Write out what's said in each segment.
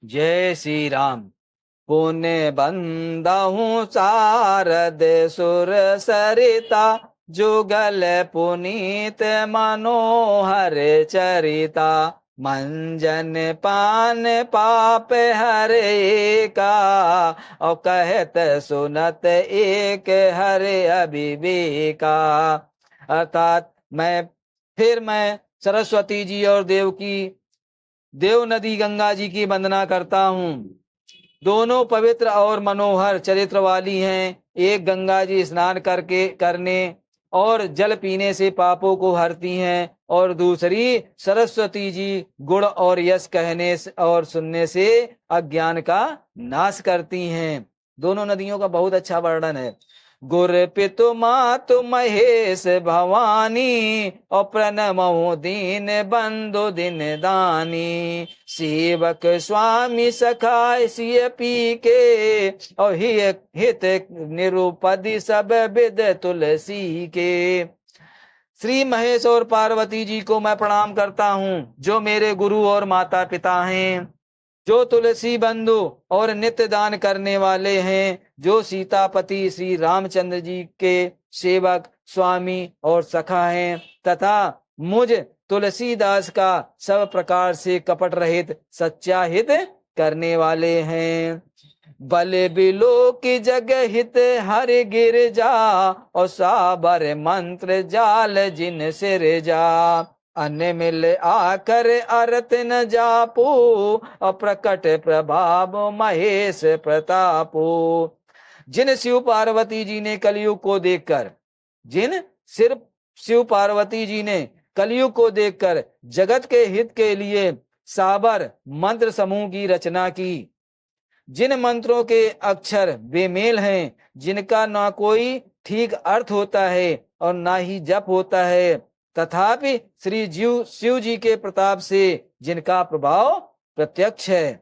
जय श्री राम। पुण्य बंदहु शारद सुर सरिता, जुगल पुनीत मनोहर चरिता। मंजन पान पाप हरे का, और कहत सुनत एक हरे अविवेका। अर्थात मैं सरस्वती जी और देव नदी गंगा जी की वंदना करता हूँ। दोनों पवित्र और मनोहर चरित्र वाली हैं। एक गंगा जी स्नान करने और जल पीने से पापों को हरती हैं, और दूसरी सरस्वती जी गुण और यश कहने और सुनने से अज्ञान का नाश करती हैं। दोनों नदियों का बहुत अच्छा वर्णन है। गुर पितु मातु महेश भवानी, और प्रणमो दीन बंधु दिन दानी। सेवक स्वामी सखाय सिय पी के, और हित निरुपधि सब विद तुलसी के। श्री महेश और पार्वती जी को मैं प्रणाम करता हूँ, जो मेरे गुरु और माता पिता हैं, जो तुलसी बंधु और नित्य दान करने वाले हैं, जो सीतापति श्री रामचंद्र जी के सेवक स्वामी और सखा हैं, तथा मुझ तुलसीदास का सब प्रकार से कपट रहित सच्चा हित करने वाले हैं। बल बिलो की जग हित हर गिर जा, और साबर मंत्र जाल जिन सिर जा। अन्य मिल आकर अरत न जापू, और प्रकट प्रभाव महेश प्रतापो। जिन शिव पार्वती जी ने कलयुग को देखकर जिन सिर्फ शिव पार्वती जी ने कलयुग को देखकर जगत के हित के लिए साबर मंत्र समूह की रचना की, जिन मंत्रों के अक्षर बेमेल हैं, जिनका ना कोई ठीक अर्थ होता है और ना ही जप होता है, तथापि श्री शिव जी के प्रताप से जिनका प्रभाव प्रत्यक्ष है,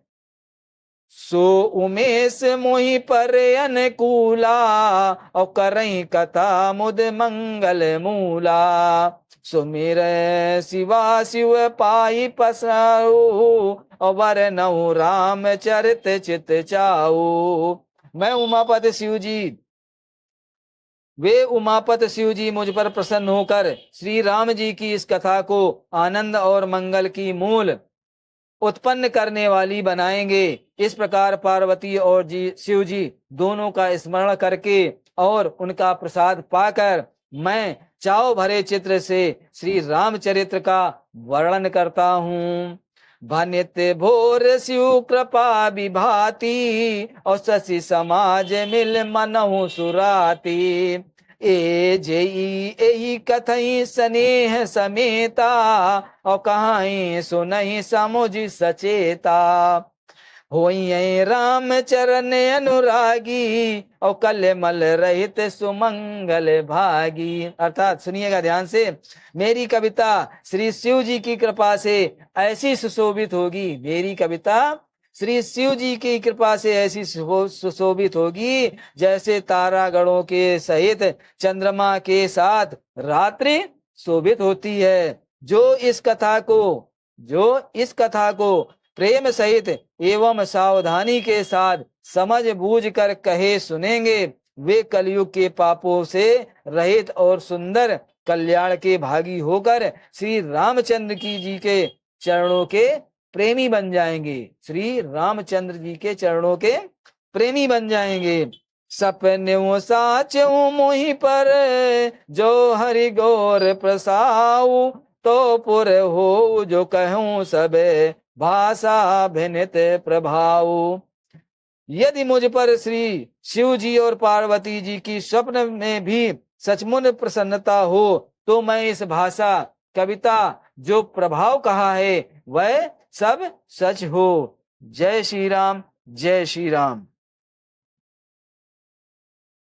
सो उमेश मोहि पर अनुकूला, और करई कथा मुद मंगल मूला। सुमिर शिवा शिव पाई पसाऊ, और वर नऊ राम चरित चित चाऊ। मैं उमापति शिव जी वे उमापत शिव जी मुझ पर प्रसन्न होकर श्री राम जी की इस कथा को आनंद और मंगल की मूल उत्पन्न करने वाली बनाएंगे। इस प्रकार पार्वती और शिव जी दोनों का स्मरण करके और उनका प्रसाद पाकर मैं चाव भरे चित्र से श्री रामचरित्र का वर्णन करता हूँ। भनित भोर शिव कृपा विभाती, और शशि समाज मिल मनहु सुराती। ए जेई एही कथई स्नेह समेता, और कहाई सुनहि समुझ सचेता। होई राम चरण अनुरागी, और कलमल रहित सुमंगल भागी। अर्थात सुनिएगा ध्यान से, मेरी कविता श्री शिव जी की कृपा से ऐसी सुशोभित होगी, मेरी कविता श्री शिव जी की कृपा से ऐसी सुशोभित होगी, जैसे तारागणों के सहित चंद्रमा के साथ रात्रि शोभित होती है। जो इस कथा को प्रेम सहित एवं सावधानी के साथ समझ बूझ कर कहे सुनेंगे, वे कलयुग के पापों से रहित और सुंदर कल्याण के भागी होकर श्री रामचंद्र जी के चरणों के प्रेमी बन जाएंगे। श्री रामचंद्र जी के चरणों के प्रेमी बन जाएंगे। सपने साचू मोहि पर, जो हरि गौर प्रसाऊ। तो पुर हो जो कहूँ सबे, भाषा भिनित प्रभाव। यदि मुझ पर श्री शिव जी और पार्वती जी की स्वप्न में भी सचमुच प्रसन्नता हो, तो मैं इस भाषा कविता जो प्रभाव कहा है वह सब सच हो। जय श्री राम, जय श्री राम।